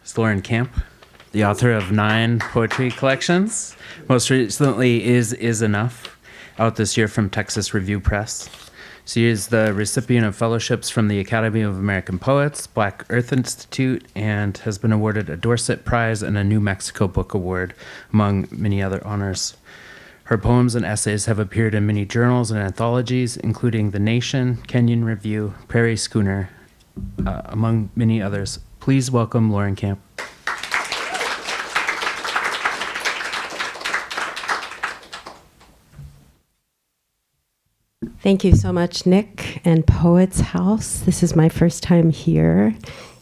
is Lauren Camp, the author of 9 poetry collections. Most recently is Enough, out this year from Texas Review Press. She is the recipient of fellowships from the Academy of American Poets, Black Earth Institute, and has been awarded a Dorset Prize and a New Mexico Book Award, among many other honors. Her poems and essays have appeared in many journals and anthologies, including The Nation, Canyon Review, Prairie Schooner, among many others. Please welcome Lauren Camp. Thank you so much, Nick and Poets House. This is my first time here,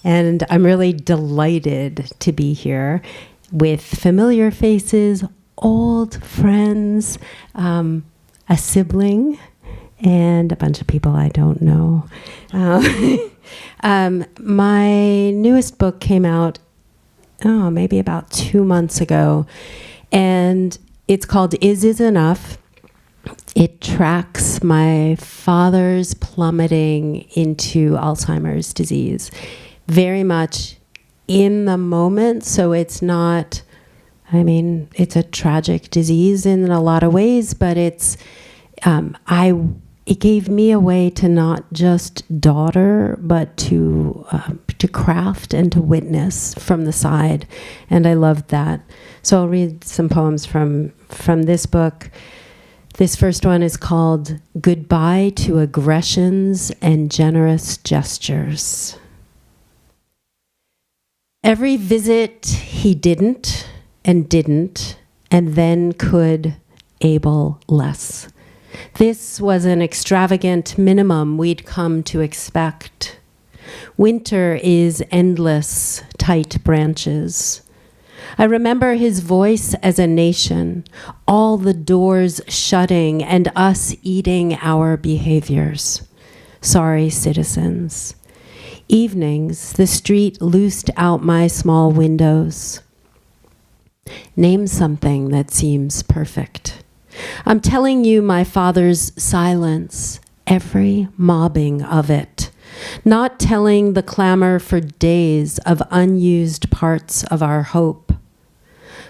and I'm really delighted to be here with familiar faces, old friends, a sibling, and a bunch of people I don't know. My newest book came out, maybe about 2 months ago, and it's called Is Enough. It tracks my father's plummeting into Alzheimer's disease, very much in the moment. So it's not, it's a tragic disease in a lot of ways, but it gave me a way to not just daughter, but to craft and to witness from the side. And I loved that. So I'll read some poems from this book. This first one is called Goodbye to Aggressions and Generous Gestures. Every visit he didn't, and then could able less. This was an extravagant minimum we'd come to expect. Winter is endless, tight branches. I remember his voice as a nation, all the doors shutting and us eating our behaviors. Sorry, citizens. Evenings, the street loosed out my small windows. Name something that seems perfect. I'm telling you my father's silence, every mobbing of it. Not telling the clamor for days of unused parts of our hope.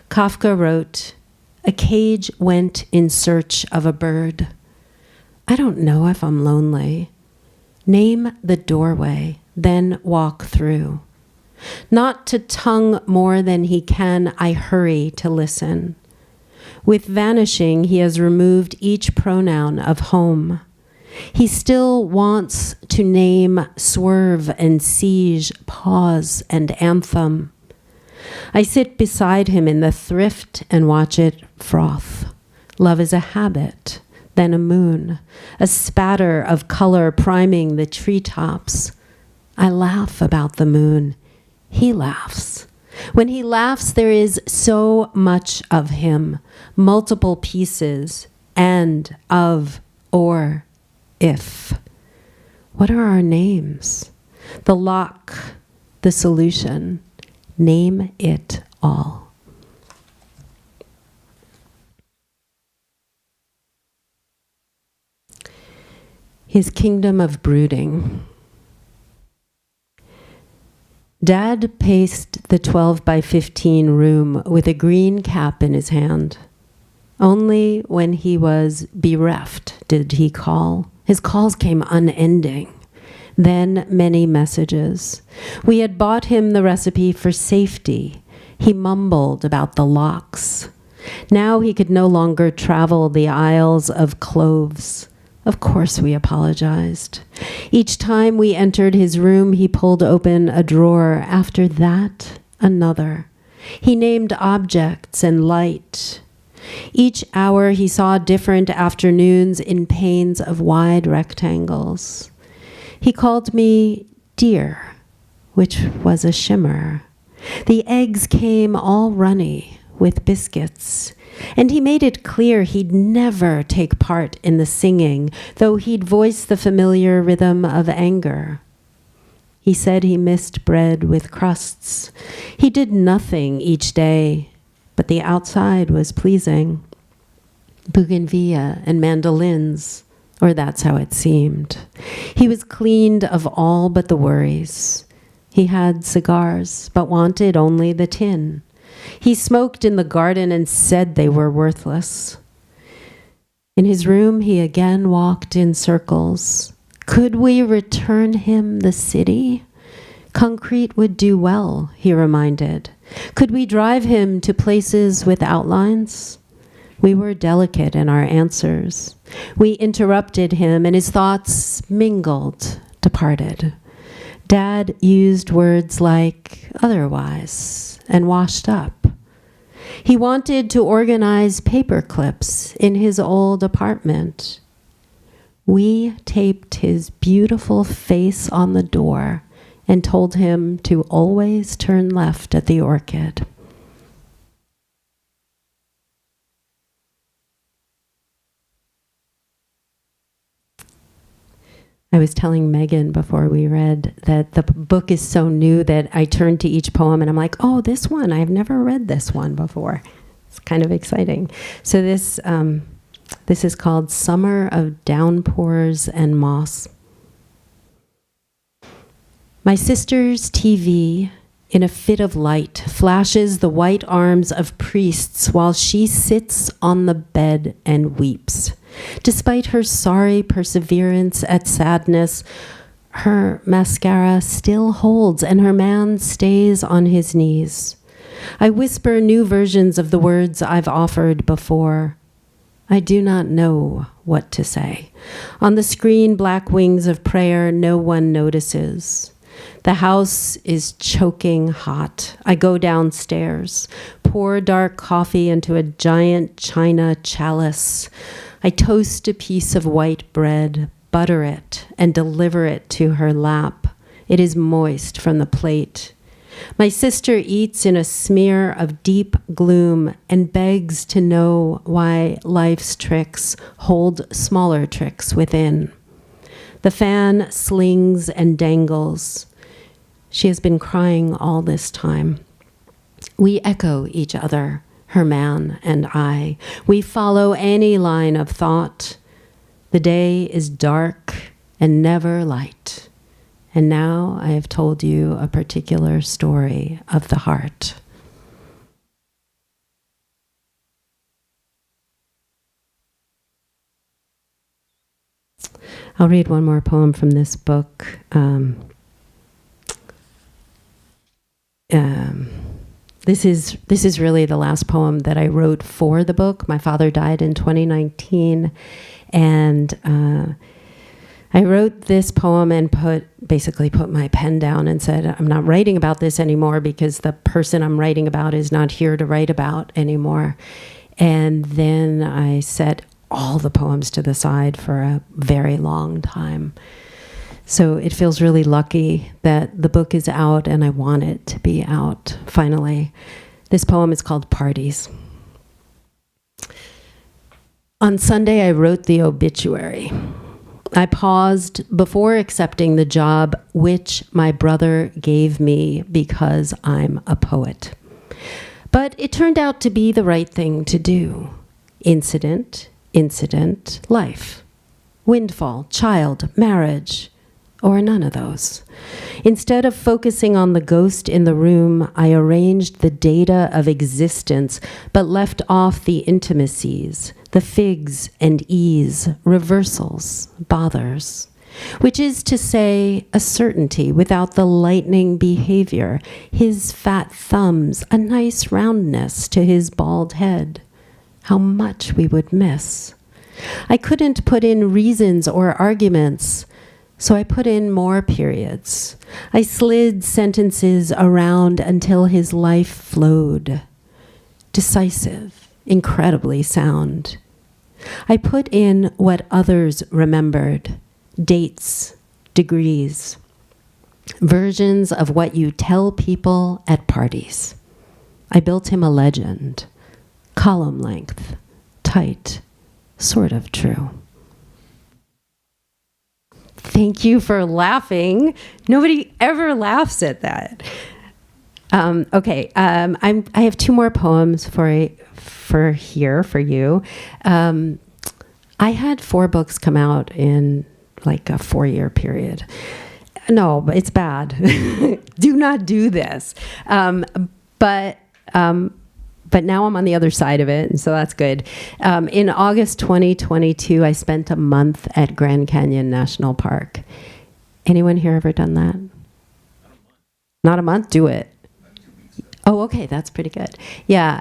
Kafka wrote, a cage went in search of a bird. I don't know if I'm lonely. Name the doorway, then walk through. Not to tongue more than he can, I hurry to listen. With vanishing, he has removed each pronoun of home. He still wants to name swerve and siege, pause and anthem. I sit beside him in the thrift and watch it froth. Love is a habit, then a moon, a spatter of color priming the treetops. I laugh about the moon. He laughs. When he laughs, there is so much of him, multiple pieces, and, of, or, if. What are our names? The lock, the solution. Name it all. His kingdom of brooding. Dad paced the 12 by 15 room with a green cap in his hand. Only when he was bereft did he call. His calls came unending. Then many messages. We had bought him the recipe for safety. He mumbled about the locks. Now he could no longer travel the aisles of cloves. Of course we apologized. Each time we entered his room, he pulled open a drawer. After that, another. He named objects and light. Each hour he saw different afternoons in panes of wide rectangles. He called me dear, which was a shimmer. The eggs came all runny with biscuits, and he made it clear he'd never take part in the singing, though he'd voice the familiar rhythm of anger. He said he missed bread with crusts. He did nothing each day, but the outside was pleasing. Bougainvillea and mandolins, or that's how it seemed. He was cleaned of all but the worries. He had cigars, but wanted only the tin. He smoked in the garden and said they were worthless. In his room, he again walked in circles. Could we return him the city? Concrete would do well, he reminded. Could we drive him to places with outlines? We were delicate in our answers. We interrupted him, and his thoughts mingled, departed. Dad used words like otherwise and washed up. He wanted to organize paper clips in his old apartment. We taped his beautiful face on the door and told him to always turn left at the orchid. I was telling Megan before we read that the book is so new that I turned to each poem and I'm like, oh, this one, I've never read this one before. It's kind of exciting. So this is called Summer of Downpours and Moss. My sister's TV, in a fit of light, flashes the white arms of priests while she sits on the bed and weeps. Despite her sorry perseverance at sadness, her mascara still holds and her man stays on his knees. I whisper new versions of the words I've offered before. I do not know what to say. On the screen, black wings of prayer, no one notices. The house is choking hot. I go downstairs, pour dark coffee into a giant china chalice. I toast a piece of white bread, butter it, and deliver it to her lap. It is moist from the plate. My sister eats in a smear of deep gloom and begs to know why life's tricks hold smaller tricks within. The fan slings and dangles. She has been crying all this time. We echo each other, her man and I. We follow any line of thought. The day is dark and never light. And now I have told you a particular story of the heart. I'll read one more poem from this book. This is really the last poem that I wrote for the book. My father died in 2019, and I wrote this poem and basically put my pen down and said, I'm not writing about this anymore because the person I'm writing about is not here to write about anymore. And then I set all the poems to the side for a very long time. So it feels really lucky that the book is out and I want it to be out finally. This poem is called Parties. On Sunday, I wrote the obituary. I paused before accepting the job which my brother gave me because I'm a poet. But it turned out to be the right thing to do. Incident, life. Windfall, child, marriage, or none of those. Instead of focusing on the ghost in the room, I arranged the data of existence, but left off the intimacies, the figs and e's, reversals, bothers, which is to say a certainty without the lightning behavior, his fat thumbs, a nice roundness to his bald head. How much we would miss. I couldn't put in reasons or arguments, so I put in more periods. I slid sentences around until his life flowed. Decisive, incredibly sound. I put in what others remembered. Dates, degrees. Versions of what you tell people at parties. I built him a legend. Column length, tight, sort of true. Thank you for laughing. Nobody ever laughs at that. Okay, I have two more poems for you. I had 4 books come out in like a 4-year period. No, but it's bad. Do not do this. But now I'm on the other side of it, and so that's good. In August 2022, I spent a month at Grand Canyon National Park. Anyone here ever done that? Not a month? Do it. Oh, okay, that's pretty good. Yeah,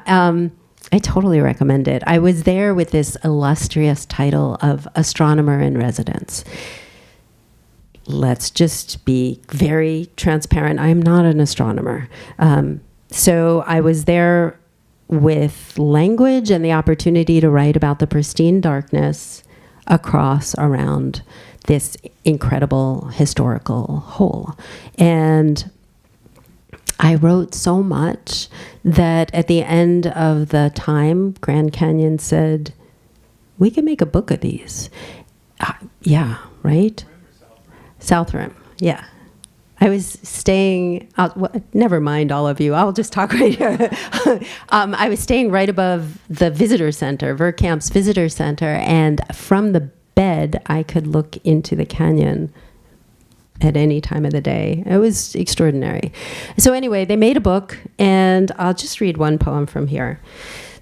I totally recommend it. I was there with this illustrious title of Astronomer-in-Residence. Let's just be very transparent. I'm not an astronomer. So I was there with language and the opportunity to write about the pristine darkness around this incredible historical whole. And I wrote so much that at the end of the time, Grand Canyon said, we can make a book of these. Yeah, right? South Rim, yeah. I was staying out, never mind all of you, I'll just talk right here. I was staying right above the visitor center, Verkamp's visitor center, and from the bed, I could look into the canyon at any time of the day. It was extraordinary. So anyway, they made a book, and I'll just read one poem from here.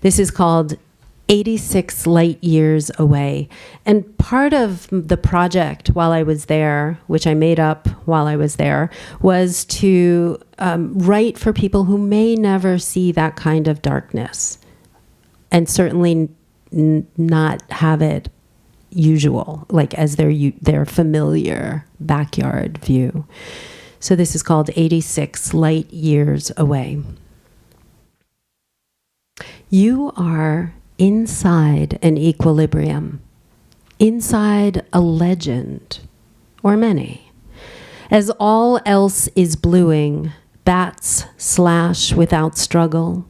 This is called 86 Light Years Away. And part of the project while I was there, which I made up while I was there, was to write for people who may never see that kind of darkness, and certainly not have it usual, like as their familiar backyard view. So this is called 86 Light Years Away. You are inside an equilibrium, inside a legend, or many. As all else is bluing, bats slash without struggle,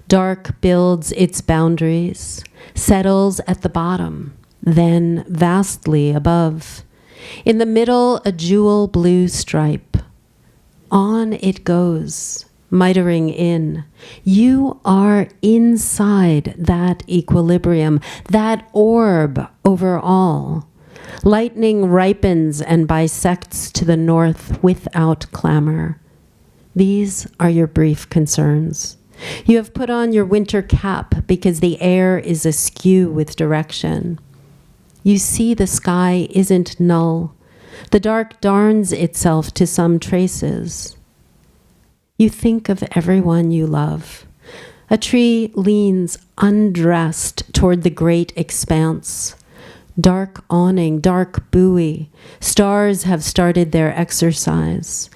dark builds its boundaries, settles at the bottom, then vastly above. In the middle, a jewel blue stripe. On it goes, mitering in. You are inside that equilibrium, that orb over all. Lightning ripens and bisects to the north without clamor. These are your brief concerns. You have put on your winter cap because the air is askew with direction. You see the sky isn't null. The dark darns itself to some traces. You think of everyone you love. A tree leans undressed toward the great expanse. Dark awning, dark buoy. Stars have started their exercise.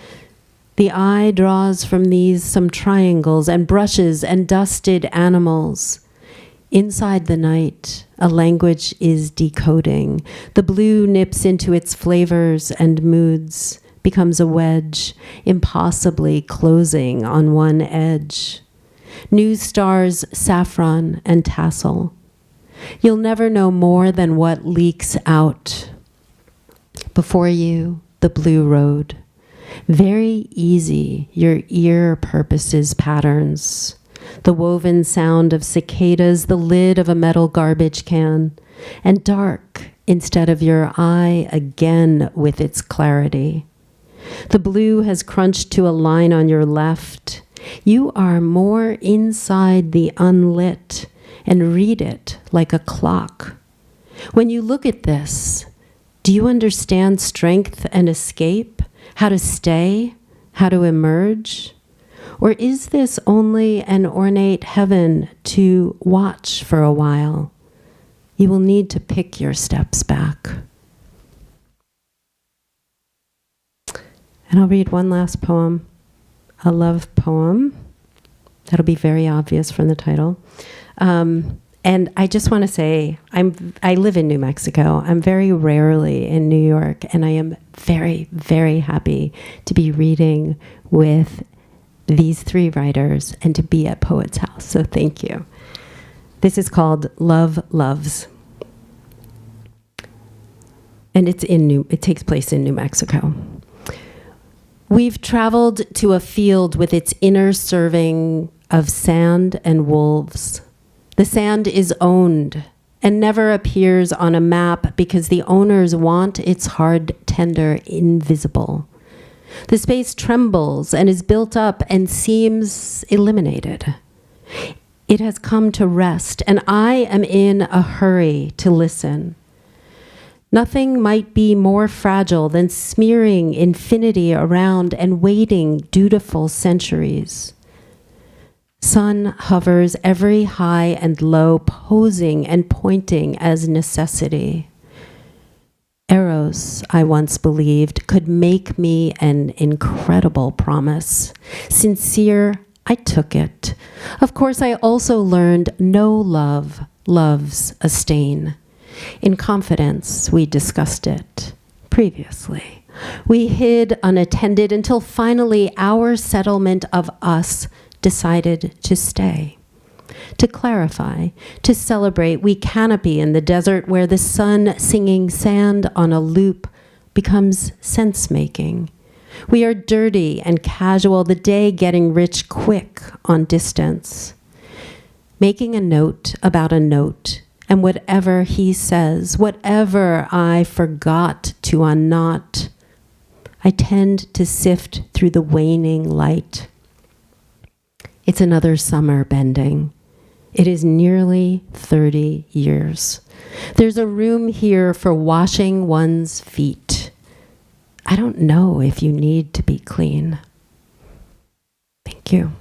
The eye draws from these some triangles and brushes and dusted animals. Inside the night, a language is decoding. The blue nips into its flavors and moods, becomes a wedge, impossibly closing on one edge. New stars, saffron and tassel. You'll never know more than what leaks out. Before you, the blue road. Very easy, your ear purposes patterns. The woven sound of cicadas, the lid of a metal garbage can, and dark instead of your eye again with its clarity. The blue has crunched to a line on your left. You are more inside the unlit and read it like a clock. When you look at this, do you understand strength and escape? How to stay? How to emerge? Or is this only an ornate heaven to watch for a while? You will need to pick your steps back. And I'll read one last poem, a love poem. That'll be very obvious from the title. And I just want to say, I live in New Mexico. I'm very rarely in New York, and I am very, very happy to be reading with these three writers and to be at Poet's House. So thank you. This is called Love Loves. And it takes place in New Mexico. We've traveled to a field with its inner serving of sand and wolves. The sand is owned and never appears on a map because the owners want its hard, tender, invisible. The space trembles and is built up and seems eliminated. It has come to rest, and I am in a hurry to listen. Nothing might be more fragile than smearing infinity around and waiting dutiful centuries. Sun hovers every high and low, posing and pointing as necessity. Eros, I once believed, could make me an incredible promise. Sincere, I took it. Of course, I also learned no love loves a stain. In confidence, we discussed it previously. We hid unattended until finally our settlement of us decided to stay. To clarify, to celebrate, we canopy in the desert where the sun singing sand on a loop becomes sense-making. We are dirty and casual, the day getting rich quick on distance. Making a note about a note, and whatever he says, whatever I forgot to unknot, I tend to sift through the waning light. It's another summer bending. It is nearly 30 years. There's a room here for washing one's feet. I don't know if you need to be clean. Thank you.